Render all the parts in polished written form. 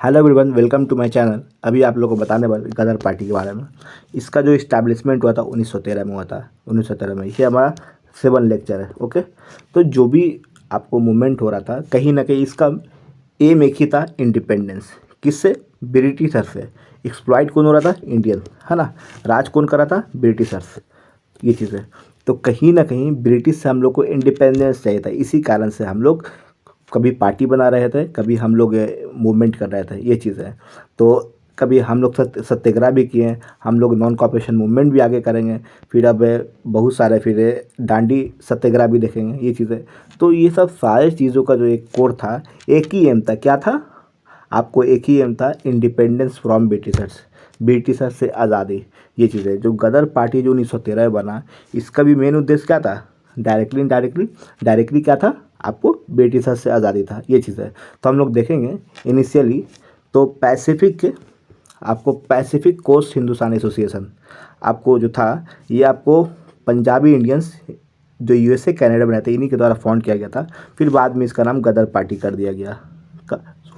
Hello everyone, welcome to my channel. अभी आप लोगों को बताने वाले गदर पार्टी के बारे में। इसका जो इस्टेब्लिशमेंट हुआ था 1913 में हुआ था। 1913 में ये हमारा 7 लेक्चर है। ओके, तो जो भी आपको मूवमेंट हो रहा था कहीं ना कहीं इसका एम एक ही था, इंडिपेंडेंस। किससे? ब्रिटिशर से। एक्सप्लॉइट कौन हो रहा था? इंडियन, है ना। राज कौन कर रहा था? ब्रिटिशर्स। ये चीज़ है। तो कहीं ना कहीं ब्रिटिश से हम लोग को इंडिपेंडेंस चाहिए था, इसी कारण से हम लोग कभी पार्टी बना रहे थे, कभी हम लोग मूवमेंट कर रहे थे। ये चीज़ है। तो कभी हम लोग सत्याग्रह भी किए हैं, हम लोग नॉन कॉपरेशन मूवमेंट भी आगे करेंगे। फिर अब बहुत सारे फिर दांडी सत्याग्रह भी देखेंगे। ये चीज़ें, तो ये सब सारे चीज़ों का जो एक कोर था, एक ही एम था। क्या था? आपको एक ही एम था, इंडिपेंडेंस फ्रॉम ब्रिटिशर्स, ब्रिटिशर्स से आज़ादी। ये चीज़ है। जो गदर पार्टी जो 1913 में बना, इसका भी मेन उद्देश्य क्या था? Directly indirectly. डायरेक्टली क्या था? आपको ब्रिटिशर्स से आज़ादी था। ये चीज़ है। तो हम लोग देखेंगे इनिशियली तो आपको पैसिफिक कोस्ट हिंदुस्तान एसोसिएशन आपको जो था, ये आपको पंजाबी इंडियंस जो यूएसए कनाडा में रहते इन्हीं के द्वारा फाउंड किया गया था। फिर बाद में इसका नाम गदर पार्टी कर दिया गया।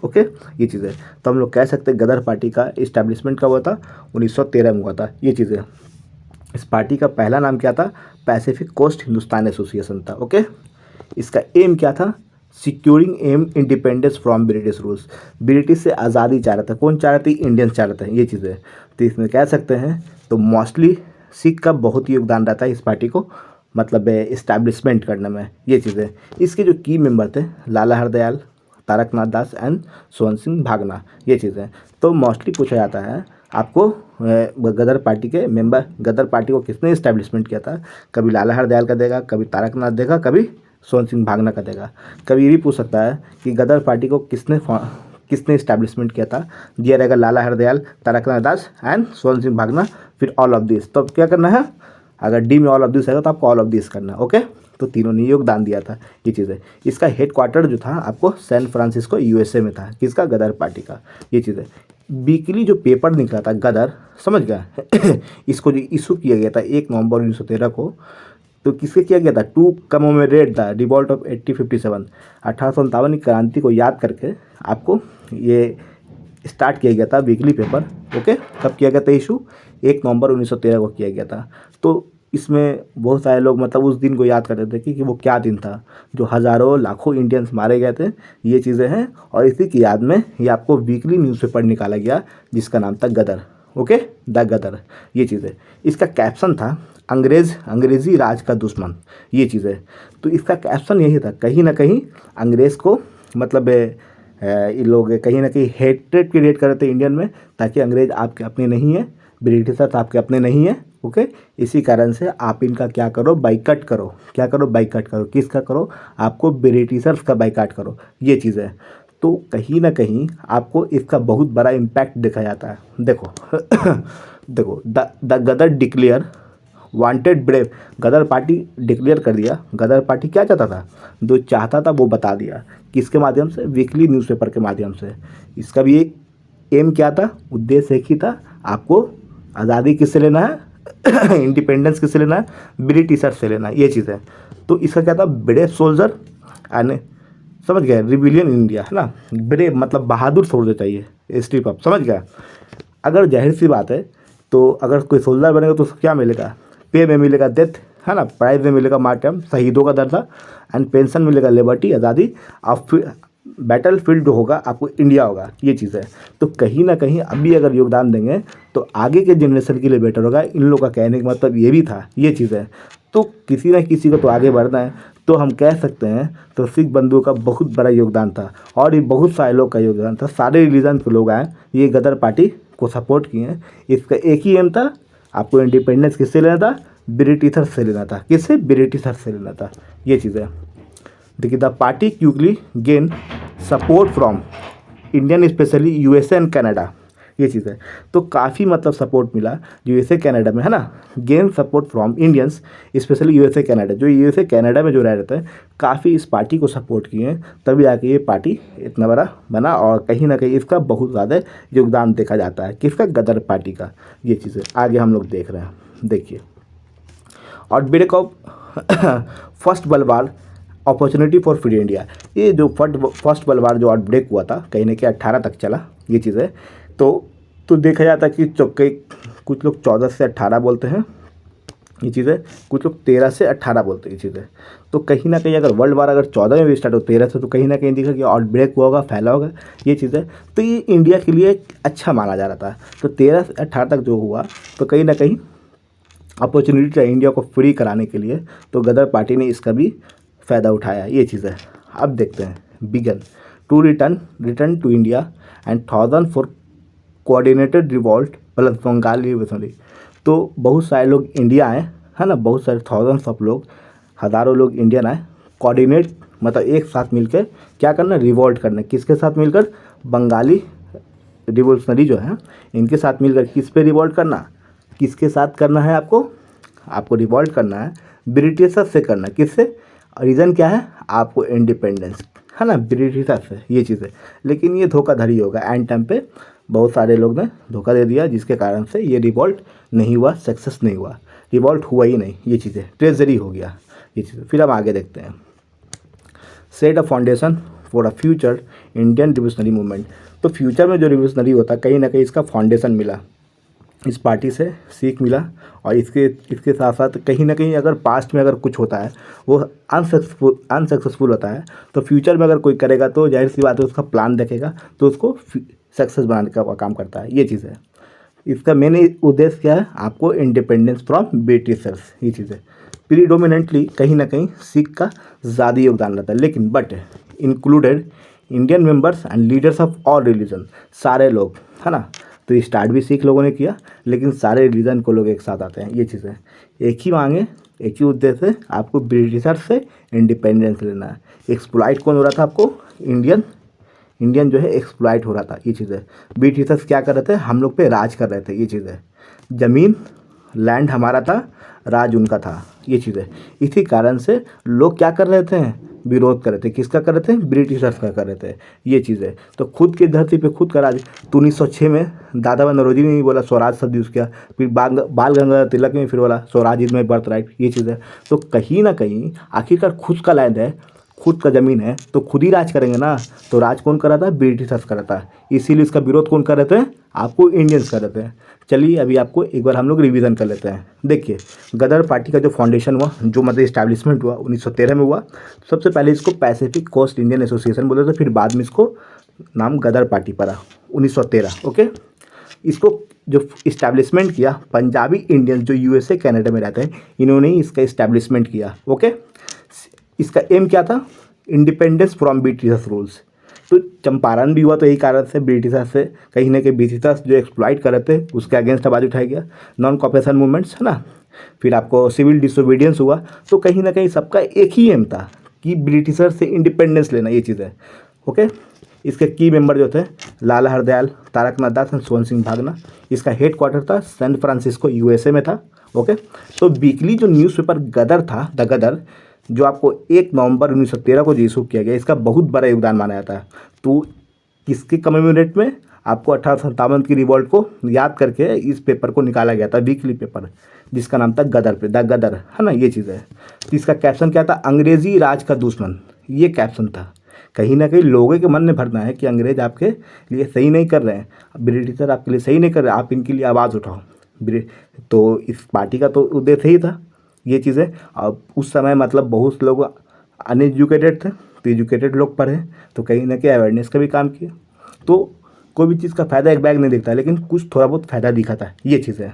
ओके, ये चीज़ है। तो हम लोग कह सकते हैं गदर पार्टी का इस्टेब्लिशमेंट कब हुआ था? 1913 में हुआ था। ये चीज़ है। इस पार्टी का पहला नाम क्या था? पैसिफिक कोस्ट हिंदुस्तान एसोसिएशन था। ओके, इसका एम क्या था? Securing aim independence from British rules. British से आज़ादी चाह रहा था। कौन चाह रहा था? इंडियंस चाह रहा था। ये चीज़ है। तो इसमें कह सकते हैं तो मोस्टली सिख का बहुत ही योगदान रहता है इस पार्टी को मतलब इस्टेब्लिशमेंट करने में। ये चीज़ है। इसके जो की मेंबर थे, लाला हरदयाल, तारकनाथ दास एंड सोहन सिंह भागना। ये चीज़ है। तो मोस्टली पूछा जाता है आपको गदर पार्टी के मेंबर, गदर पार्टी को किसने इस्टेब्लिशमेंट किया था? कभी लाला हरदयाल का देगा, कभी तारकनाथ देगा, कभी सोहन सिंह भागना का देगा। कभी ये भी पूछ सकता है कि गदर पार्टी को किसने इस्टेब्लिशमेंट किया था? दिया रहेगा लाला हरदयाल, तारकनाथ दास एंड सोहन सिंह भागना, फिर ऑल ऑफ दिस। तो अब क्या करना है? अगर डी में ऑल ऑफ दिस आएगा तो आपको ऑल ऑफ दिस करना है। ओके, तो तीनों ने योगदान दिया था। ये चीज़ है। इसका हेड क्वार्टर जो था आपको सैन फ्रांसिस्को यूएसए में था। किसका? गदर पार्टी का। ये चीज़ है। वीकली जो पेपर निकला था गदर, समझ गया इसको जो इशू किया गया था 1 नवंबर 1913 को, तो किसके किया गया था? To commemorate the revolt of 1857, 1857 की क्रांति को याद करके आपको ये स्टार्ट किया गया था वीकली पेपर। ओके, कब किया गया था इशू? 1 नवंबर 1913 को किया गया था। तो इसमें बहुत सारे लोग मतलब उस दिन को याद करते थे कि वो क्या दिन था जो हज़ारों लाखों इंडियंस मारे गए थे। ये चीज़ें हैं। और इसी की याद में ये आपको वीकली न्यूज़पेपर निकाला गया जिसका नाम था गदर। ओके, द गदर। ये चीज़ है। इसका कैप्शन था अंग्रेज़ी राज का दुश्मन। ये चीज़ है। तो इसका कैप्शन यही था, कहीं ना कहीं अंग्रेज़ को मतलब ये लोग कहीं ना कहीं हेट्रेड क्रिएट कर रहे थे इंडियन में, ताकि अंग्रेज़ आपके अपने नहीं है, ब्रिटिशर्स आपके अपने नहीं है। ओके, इसी कारण से आप इनका क्या करो? बाइकआउट करो। क्या करो? बाइकआउट करो। किसका करो? आपको ब्रिटिशर्स का बाइकआउट करो। ये चीज़ है। तो कहीं ना कहीं आपको इसका बहुत बड़ा इम्पैक्ट देखा जाता है। देखो देखो, the Ghadar declare wanted brave. Ghadar party declare कर दिया। गदर पार्टी क्या चाहता था? जो चाहता था वो बता दिया। किसके माध्यम से? वीकली न्यूज़पेपर के माध्यम से। इसका भी एक एम क्या था? उद्देश्य एक ही था, आपको आज़ादी किससे लेना है? इंडिपेंडेंस किससे लेना है? ब्रिटिशर से लेना है। ये चीज़ है। तो इसका क्या था? ब्रेव सोल्जर एंड, समझ गए, रिबिलियन इंडिया, है ना। ब्रेव मतलब बहादुर सोल्जर चाहिए, स्ट्रिप अप, समझ गया। अगर जाहिर सी बात है, तो अगर कोई सोल्जर बनेगा तो उसको क्या मिलेगा? पे में मिलेगा डेथ, है ना। प्राइज में मिलेगा मार्टम, शहीदों का दर्जा, एंड पेंशन मिलेगा लिबर्टी, आज़ादी। और फिर बैटल फील्ड जो होगा आपको इंडिया होगा। ये चीज़ है। तो कहीं ना कहीं अभी अगर योगदान देंगे तो आगे के जनरेशन के लिए बेटर होगा। इन लोगों का कहने का मतलब ये भी था। ये चीज़ है। तो किसी ना किसी को तो आगे बढ़ना है। तो हम कह सकते हैं तो सिख बंधुओं का बहुत बड़ा योगदान था, और ये बहुत सारे लोग का योगदान था। सारे रिलीजन के लोग आए, ये गदर पार्टी को सपोर्ट किए हैं। इसका एक ही एम था, आपको इंडिपेंडेंस किससे लेना था? ब्रिटिशर से लेना था। किससे? ब्रिटिशर से लेना था। ये चीज़ है। देखिए, the party quickly gain support from Indian, specially USA and Canada. ये चीज़ है। तो काफ़ी मतलब सपोर्ट मिला यूएसए कनाडा में, है ना। Gain support from Indians, specially USA Canada. जो यूएसए कनाडा में जो रह रहे थे, काफ़ी इस पार्टी को सपोर्ट किए हैं, तभी आके ये पार्टी इतना बड़ा बना। और कहीं ना कहीं इसका बहुत ज़्यादा योगदान देखा जाता है। किसका? गदर पार्टी का। ये चीज़ें आगे हम लोग देख रहे हैं। देखिए, और break of First World War opportunity for free India, ये जो फर्स्ट वर्ल्ड वार जो आउटब्रेक हुआ था कहीं ना कहीं 18 तक चला ये चीज़ है। तो देखा जाता है कि कई कुछ लोग 14 से 18 बोलते हैं ये चीज़ है, कुछ लोग 13 से 18 बोलते हैं ये चीज़ है। तो कहीं ना कहीं अगर वर्ल्ड वार अगर 14 में भी स्टार्ट हो 13 से, तो कहीं ना कहीं दिखा कि आउटब्रेक हुआ होगा, फैला होगा ये चीज़ है। तो ये इंडिया के लिए अच्छा माना जा रहा था। तो 13 से 18 तक जो हुआ तो कहीं ना कहीं अपॉर्चुनिटी था इंडिया को फ्री कराने के लिए, तो गदर पार्टी ने इसका भी फ़ायदा उठाया ये चीज़ है। अब देखते हैं began to return to India and 1000 for coordinated revolt plus Bengali revolution. तो बहुत सारे लोग इंडिया आए है ना, बहुत सारे थाउजेंड्स ऑफ लोग, हज़ारों लोग इंडियन आए कोऑर्डिनेट मतलब एक साथ मिलकर क्या करना, रिवॉल्ट करना। किसके साथ मिलकर, बंगाली रिवोल्यूशनरी जो है इनके साथ मिलकर किस पे रिवॉल्ट करना, किसके साथ करना है आपको रिवॉल्ट करना है ब्रिटिशर्स से करना। किससे, रीज़न क्या है, आपको इंडिपेंडेंस है ना ब्रिटिशर्स से ये चीज़ है। लेकिन ये धोखाधड़ी होगा, एंड टाइम पे बहुत सारे लोग ने धोखा दे दिया जिसके कारण से ये रिवॉल्ट नहीं हुआ, सक्सेस नहीं हुआ, रिवॉल्ट हुआ ही नहीं ये चीज़ें, ट्रेजरी हो गया ये चीज़। फिर हम आगे देखते हैं, set a foundation for a future Indian revolutionary movement. तो फ्यूचर में जो रिवोल्यूशनरी होता है कहीं ना कहीं इसका फाउंडेशन मिला, इस पार्टी से सीख मिला। और इसके साथ साथ कहीं ना कहीं अगर पास्ट में अगर कुछ होता है वो अनसक्सेसफुल होता है, तो फ्यूचर में अगर कोई करेगा तो जाहिर सी बात है उसका प्लान देखेगा तो उसको सक्सेस बनाने का काम करता है ये चीज़ है। इसका मेन उद्देश्य क्या है, आपको इंडिपेंडेंस फ्रॉम ब्रिटिशर्स ये चीज़ है। प्रीडोमिनेंटली कहीं ना कहीं सिख का ज़्यादा योगदान रहता है, लेकिन but included Indian members and leaders of all religion, सारे लोग है ना। तो स्टार्ट भी सिख लोगों ने किया, लेकिन सारे रिलीजन को लोग एक साथ आते हैं ये चीज़ है। एक ही मांगे, एक ही उद्देश्य है, आपको ब्रिटिशर्स से इंडिपेंडेंस लेना है। एक्सप्लॉइट कौन हो रहा था, आपको इंडियन जो है एक्सप्लॉइट हो रहा था ये चीज़ है। ब्रिटिशर्स क्या कर रहे थे, हम लोग पे राज कर रहे थे ये चीज़ है। ज़मीन लैंड हमारा था, राज उनका था ये चीज़ है। इसी कारण से लोग क्या कर रहे थे, विरोध कर रहे थे। किसका कर रहे थे, ब्रिटिशर्स का कर रहे थे ये चीज़ है। तो खुद की धरती पे खुद का राज। तो 1906 में दादा भाई नौरोजी ने बोला स्वराज शब्द यूज़ किया, फिर बाल गंगाधर तिलक ने फिर बोला Swaraj is my birth right ये चीज़ है। तो कहीं ना कहीं आखिरकार खुद का लैंड है, खुद का ज़मीन है, तो खुद ही राज करेंगे ना। तो राज कौन कर रहा था, ब्रिटिशर्स कर रहा था। इसीलिए इसका विरोध कौन कर रहे थे, आपको इंडियंस कर रहे थे। चलिए अभी आपको एक बार हम लोग रिवीजन कर लेते हैं। देखिए गदर पार्टी का जो फाउंडेशन हुआ, जो मतलब इस्टेब्लिशमेंट हुआ 1913 में हुआ। सबसे पहले इसको पैसिफिक कोस्ट इंडियन एसोसिएशन बोलते थे, फिर बाद में इसको नाम गदर पार्टी पड़ा 1913। ओके, इसको जो इस्टेब्लिशमेंट किया पंजाबी इंडियंस जो यूएसए कनाडा में रहते हैं, इन्होंने ही इसका इस्टेब्लिशमेंट किया। ओके, इसका एम क्या था, इंडिपेंडेंस फ्रॉम ब्रिटिशर्स रूल्स। तो चंपारण भी हुआ तो यही कारण से ब्रिटिशर्स से कहीं ना कहीं ब्रिटिशर्स जो एक्सप्लॉइट कर रहे थे उसके अगेंस्ट आवाज़ उठाया गया। नॉन कॉपरेशन मूवमेंट्स है ना, फिर आपको सिविल डिसोबीडियंस हुआ। तो कहीं ना कहीं सबका एक ही एम था कि ब्रिटिशर से इंडिपेंडेंस लेना ये चीज़ है। ओके, इसके की मेंबर जो थे लाला हरदयाल, तारकनाथ दास एंड सोहन सिंह भागना। इसका हेड क्वार्टर था सैन फ्रांसिस्को यूएसए में था। ओके, तो वीकली जो न्यूज़पेपर गदर था, द गदर, जो आपको 1 नवंबर 1913 को इशू किया गया, इसका बहुत बड़ा योगदान माना जाता है। तो किसके कमेमोरेट में, आपको 1857 की रिवॉल्ट को याद करके इस पेपर को निकाला गया था, वीकली पेपर जिसका नाम था गदर पे, द गदर है ना ये चीज़ है। तो इसका कैप्शन क्या था, अंग्रेजी राज का दुश्मन, ये कैप्शन था। कहीं ना कहीं लोगों के मन में भरना है कि अंग्रेज आपके लिए सही नहीं कर रहे हैं, ब्रिटिशर आपके लिए सही नहीं कर रहे, आप इनके लिए आवाज़ उठाओ। तो इस पार्टी का तो उद्देश्य ही था ये चीज़ें। अब उस समय मतलब बहुत लोग अनएजुकेटेड थे, तो एजुकेटेड लोग पढ़े, तो कहीं ना कहीं अवेयरनेस का भी काम किया। तो कोई भी चीज़ का फ़ायदा एक बैग नहीं दिखता, लेकिन कुछ थोड़ा बहुत फ़ायदा दिखा था ये चीज़ है।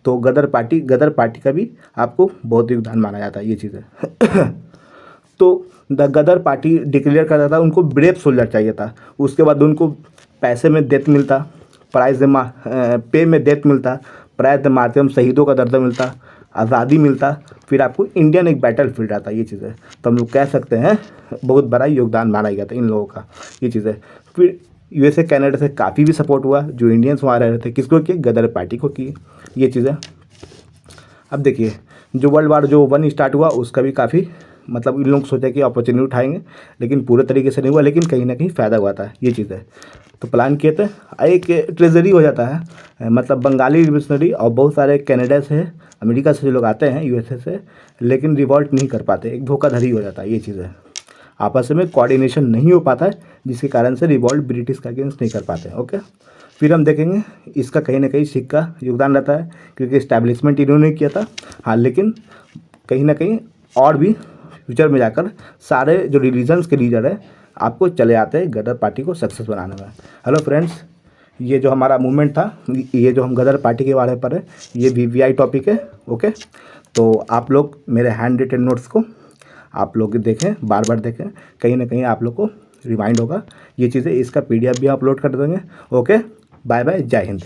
तो गदर पार्टी का भी आपको बहुत योगदान माना जाता है ये चीज़ है। तो द गदर पार्टी डिक्लेयर करता था उनको ब्रेव सोल्जर चाहिए था। उसके बाद उनको पैसे में डेथ मिलता, पे में डेथ मिलता, प्राइज माध्यम शहीदों का दर्जा मिलता, आज़ादी मिलता, फिर आपको इंडियन एक बैटल फील्ड आता ये चीज़ है। तो हम लोग कह सकते हैं बहुत बड़ा योगदान माना गया था इन लोगों का ये चीज़ है। फिर यूएसए कनाडा से काफ़ी भी सपोर्ट हुआ, जो इंडियंस वहाँ रह रहे थे, किसको किए, गदर पार्टी को किए ये चीज़ है। अब देखिए जो वर्ल्ड वार जो 1 स्टार्ट हुआ उसका भी काफ़ी मतलब इन लोग सोचा कि अपॉर्चुनिटी उठाएंगे, लेकिन पूरे तरीके से नहीं हुआ, लेकिन कहीं ना कहीं फ़ायदा हुआ था ये चीज़ है। तो प्लान किए थे, एक ट्रेजरी हो जाता है, मतलब बंगाली रिवोल्यूशनरी और बहुत सारे कनाडा से, अमेरिका से लोग आते हैं यूएसए से, लेकिन रिवॉल्ट नहीं कर पाते, एक धोखाधड़ी हो जाता है ये चीज़ है। आपस में कोऑर्डिनेशन नहीं हो पाता है, जिसके कारण से रिवॉल्ट ब्रिटिश का अगेंस्ट नहीं कर पाते। ओके, फिर हम देखेंगे इसका कहीं ना कहीं सिख का योगदान रहता है, क्योंकि इस्टेब्लिशमेंट इन्होंने किया था। हाँ, लेकिन कहीं ना कहीं और भी फ्यूचर में जाकर सारे जो रिलीजन्स के लीडर है आपको चले आते हैं गदर पार्टी को सक्सेस बनाने में। हेलो फ्रेंड्स, ये जो हमारा मूवमेंट था, ये जो हम गदर पार्टी के बारे पर है, ये VVI टॉपिक है। ओके, तो आप लोग मेरे हैंड रिटन नोट्स को आप लोग देखें, बार बार देखें, कहीं ना कहीं आप लोग को रिमाइंड होगा ये चीज़ें। इसका PDF भी अपलोड कर देंगे। ओके, बाय बाय, जय हिंद।